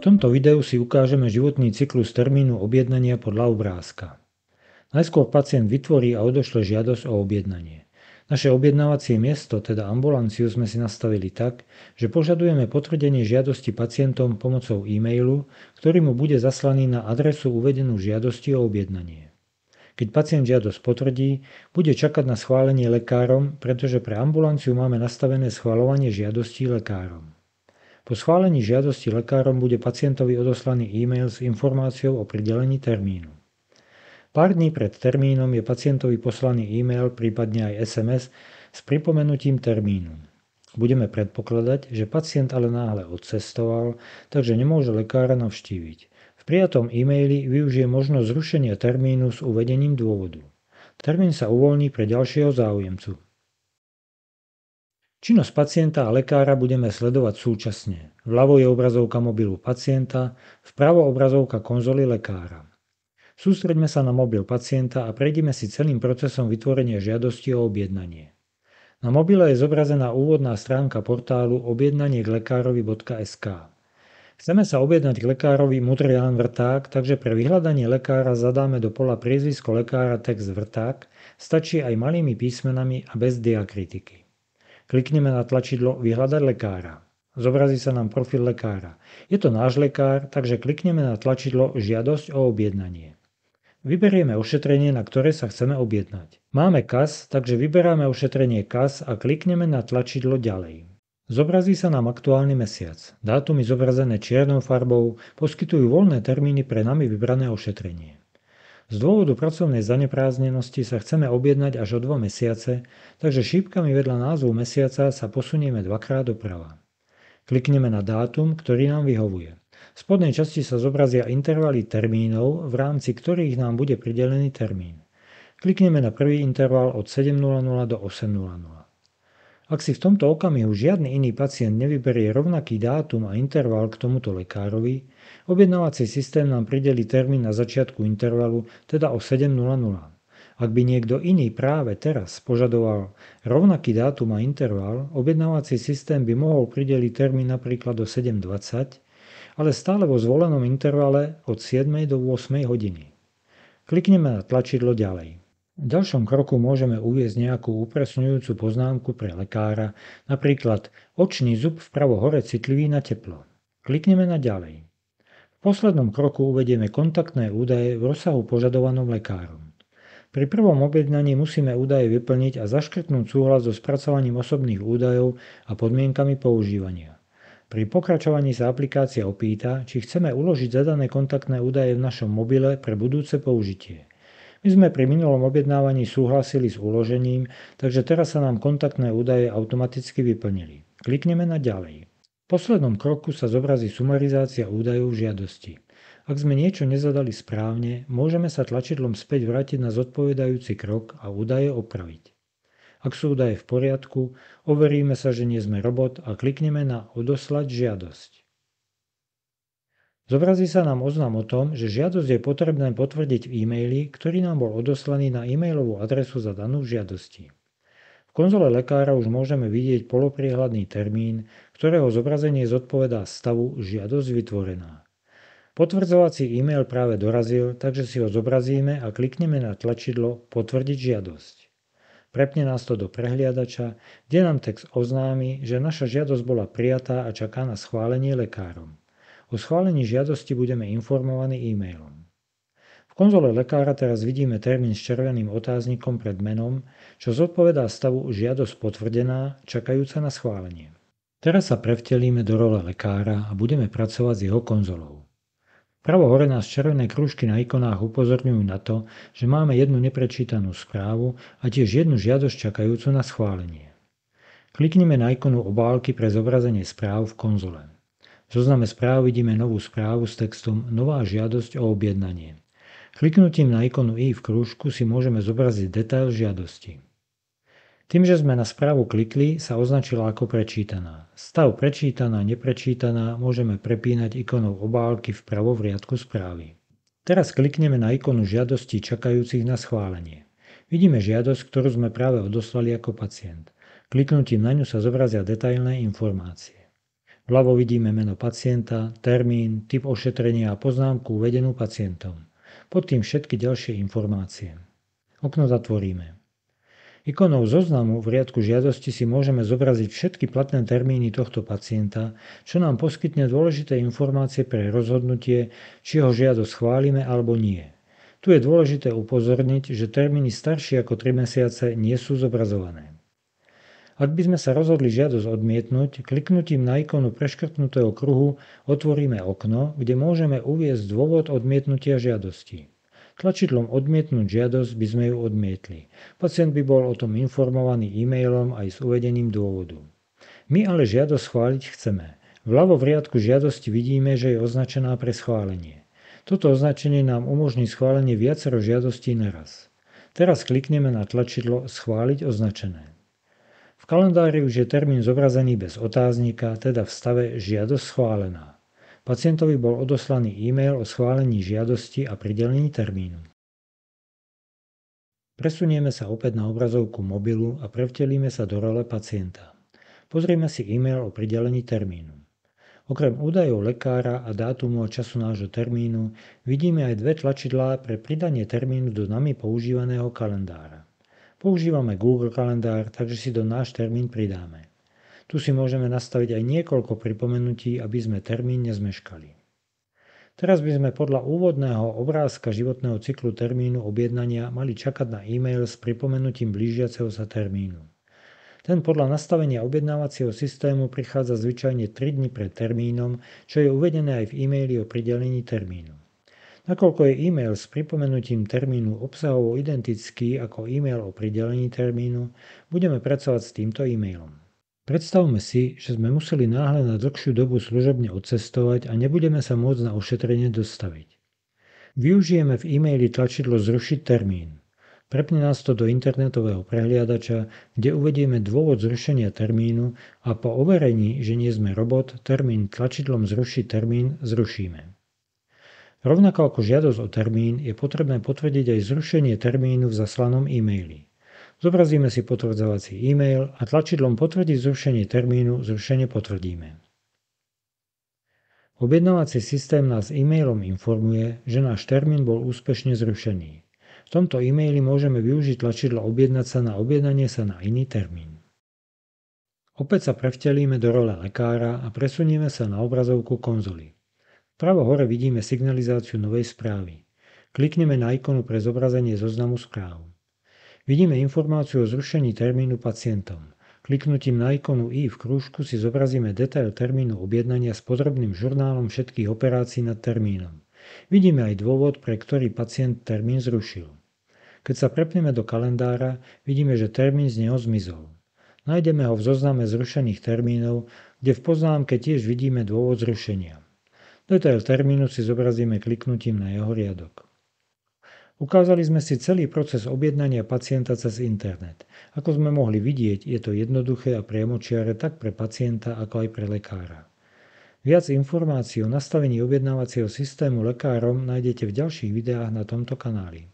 tomto videu si ukážeme životný cyklus termínu objednania podľa obrázka. Najskôr pacient vytvorí a odošle žiadosť o objednanie. Naše objednávacie miesto, teda ambulanciu, sme si nastavili tak, že požadujeme potvrdenie žiadosti pacientom pomocou e-mailu, ktorý mu bude zaslaný na adresu uvedenú v žiadosti o objednanie. Keď pacient žiadosť potvrdí, bude čakať na schválenie lekárom, pretože pre ambulanciu máme nastavené schvaľovanie žiadostí lekárom. Po schválení žiadosti lekárom bude pacientovi odoslaný e-mail s informáciou o pridelení termínu. Pár dní pred termínom je pacientovi poslaný e-mail, prípadne aj SMS s pripomenutím termínu. Budeme predpokladať, že pacient ale náhle odcestoval, takže nemôže lekára navštíviť. V prijatom e-maili využije možnosť zrušenia termínu s uvedením dôvodu. Termín sa uvoľní pre ďalšieho záujemcu. Činnosť pacienta a lekára budeme sledovať súčasne. Vľavo je obrazovka mobilu pacienta, vpravo obrazovka konzoly lekára. Sústreďme sa na mobil pacienta a prejdime si celým procesom vytvorenia žiadosti o objednanie. Na mobile je zobrazená úvodná stránka portálu objednanie-k-lekárovi.sk. Chceme sa objednať k lekárovi Mudrián Vrták, takže pre vyhľadanie lekára zadáme do pola priezvisko lekára text Vrták, stačí aj malými písmenami a bez diakritiky. Klikneme na tlačidlo Vyhľadať lekára. Zobrazí sa nám profil lekára. Je to náš lekár, takže klikneme na tlačidlo Žiadosť o objednanie. Vyberieme ošetrenie, na ktoré sa chceme objednať. Máme KAS, takže vyberáme ošetrenie KAS a klikneme na tlačidlo Ďalej. Zobrazí sa nám aktuálny mesiac. Dátumy zobrazené čiernou farbou poskytujú voľné termíny pre nami vybrané ošetrenie. Z dôvodu pracovnej zanepráznenosti sa chceme objednať až o 2 mesiace, takže šípkami vedľa názvu mesiaca sa posunieme dvakrát doprava. Klikneme na dátum, ktorý nám vyhovuje. V spodnej časti sa zobrazia intervaly termínov, v rámci ktorých nám bude pridelený termín. Klikneme na prvý interval od 7:00 do 8:00. Ak si v tomto okamihu žiadny iný pacient nevyberie rovnaký dátum a interval k tomuto lekárovi, objednávací systém nám pridelí termín na začiatku intervalu, teda o 7:00. Ak by niekto iný práve teraz požadoval rovnaký dátum a interval, objednávací systém by mohol prideliť termín napríklad o 7:20, ale stále vo zvolenom intervale od 7. do 8. hodiny. Klikneme na tlačidlo Ďalej. V ďalšom kroku môžeme uviesť nejakú upresňujúcu poznámku pre lekára, napríklad očný zub vpravo hore citlivý na teplo. Klikneme na Ďalej. V poslednom kroku uvedieme kontaktné údaje v rozsahu požadovanom lekárom. Pri prvom objednaní musíme údaje vyplniť a zaškrtnúť súhlas so spracovaním osobných údajov a podmienkami používania. Pri pokračovaní sa aplikácia opýta, či chceme uložiť zadané kontaktné údaje v našom mobile pre budúce použitie. My sme pri minulom objednávaní súhlasili s uložením, takže teraz sa nám kontaktné údaje automaticky vyplnili. Klikneme na Ďalej. V poslednom kroku sa zobrazí sumarizácia údajov v žiadosti. Ak sme niečo nezadali správne, môžeme sa tlačidlom späť vrátiť na zodpovedajúci krok a údaje opraviť. Ak sú údaje v poriadku, overíme sa, že nie sme robot a klikneme na Odoslať žiadosť. Zobrazí sa nám oznam o tom, že žiadosť je potrebné potvrdiť v e-maili, ktorý nám bol odoslaný na e-mailovú adresu za danú v žiadosti. V konzole lekára už môžeme vidieť polopriehľadný termín, ktorého zobrazenie zodpovedá stavu Žiadosť vytvorená. Potvrdzovací e-mail práve dorazil, takže si ho zobrazíme a klikneme na tlačidlo Potvrdiť žiadosť. Prepne nás to do prehliadača, kde nám text oznámi, že naša žiadosť bola prijatá a čaká na schválenie lekárom. O schválení žiadosti budeme informovaní e-mailom. V konzole lekára teraz vidíme termín s červeným otáznikom pred menom, čo zodpovedá stavu Žiadosť potvrdená, čakajúca na schválenie. Teraz sa prevtelíme do role lekára a budeme pracovať s jeho konzolou. Pravo hore nás červené krúžky na ikonách upozorňujú na to, že máme jednu neprečítanú správu a tiež jednu žiadosť čakajúcu na schválenie. Kliknime na ikonu obálky pre zobrazenie správ v konzole. V zozname správ vidíme novú správu s textom Nová žiadosť o objednanie. Kliknutím na ikonu i v krúžku si môžeme zobraziť detail žiadosti. Tým, že sme na správu klikli, sa označila ako prečítaná. Stav prečítaná, neprečítaná môžeme prepínať ikonou obálky vpravo v riadku správy. Teraz klikneme na ikonu žiadosti čakajúcich na schválenie. Vidíme žiadosť, ktorú sme práve odoslali ako pacient. Kliknutím na ňu sa zobrazia detailné informácie. Vľavo vidíme meno pacienta, termín, typ ošetrenia a poznámku uvedenú pacientom. Pod tým všetky ďalšie informácie. Okno zatvoríme. Ikonou zoznamu v riadku žiadosti si môžeme zobraziť všetky platné termíny tohto pacienta, čo nám poskytne dôležité informácie pre rozhodnutie, či ho žiadosť schválime alebo nie. Tu je dôležité upozorniť, že termíny staršie ako 3 mesiace nie sú zobrazované. Ak by sme sa rozhodli žiadosť odmietnúť, kliknutím na ikonu preškrtnutého kruhu otvoríme okno, kde môžeme uviesť dôvod odmietnutia žiadosti. Tlačidlom odmietnúť žiadosť by sme ju odmietli. Pacient by bol o tom informovaný e-mailom aj s uvedením dôvodu. My ale žiadosť schváliť chceme. Vľavo v riadku žiadosti vidíme, že je označená pre schválenie. Toto označenie nám umožní schválenie viacero žiadostí naraz. Teraz klikneme na tlačidlo Schváliť označené. V kalendári už je termín zobrazený bez otáznika, teda v stave Žiadosť schválená. Pacientovi bol odoslaný e-mail o schválení žiadosti a pridelení termínu. Presunieme sa opäť na obrazovku mobilu a prevtelíme sa do role pacienta. Pozrieme si e-mail o pridelení termínu. Okrem údajov lekára a dátumu a času nášho termínu vidíme aj dve tlačidlá pre pridanie termínu do nami používaného kalendára. Používame Google kalendár, takže si do náš termín pridáme. Tu si môžeme nastaviť aj niekoľko pripomenutí, aby sme termín nezmeškali. Teraz by sme podľa úvodného obrázka životného cyklu termínu objednania mali čakať na e-mail s pripomenutím blížiaceho sa termínu. Ten podľa nastavenia objednávacieho systému prichádza zvyčajne 3 dni pred termínom, čo je uvedené aj v e-maili o pridelení termínu. Nakoľko je e-mail s pripomenutím termínu obsahovo identický ako e-mail o pridelení termínu, budeme pracovať s týmto e-mailom. Predstavme si, že sme museli náhle na dlhšiu dobu služobne odcestovať a nebudeme sa môcť na ošetrenie dostaviť. Využijeme v e-maili tlačidlo Zrušiť termín. Prepne nás to do internetového prehliadača, kde uvedieme dôvod zrušenia termínu a po overení, že nie sme robot, termín tlačidlom Zrušiť termín zrušíme. Rovnako ako žiadosť o termín je potrebné potvrdiť aj zrušenie termínu v zaslanom e-maili. Zobrazíme si potvrdzovací e-mail a tlačidlom Potvrdiť zrušenie termínu zrušenie potvrdíme. Objednávací systém nás e-mailom informuje, že náš termín bol úspešne zrušený. V tomto e-maili môžeme využiť tlačidlo Objednať sa na objednanie sa na iný termín. Opäť sa prevtelíme do role lekára a presunieme sa na obrazovku konzoly. Vpravo hore vidíme signalizáciu novej správy. Klikneme na ikonu pre zobrazenie zoznamu správ. Vidíme informáciu o zrušení termínu pacientom. Kliknutím na ikonu I v krúžku si zobrazíme detail termínu objednania s podrobným žurnálom všetkých operácií nad termínom. Vidíme aj dôvod, pre ktorý pacient termín zrušil. Keď sa prepneme do kalendára, vidíme, že termín z neho zmizol. Nájdeme ho v zozname zrušených termínov, kde v poznámke tiež vidíme dôvod zrušenia. Detail termínu si zobrazíme kliknutím na jeho riadok. Ukázali sme si celý proces objednania pacienta cez internet. Ako sme mohli vidieť, je to jednoduché a priamočiare tak pre pacienta, ako aj pre lekára. Viac informácií o nastavení objednávacieho systému lekárom nájdete v ďalších videách na tomto kanáli.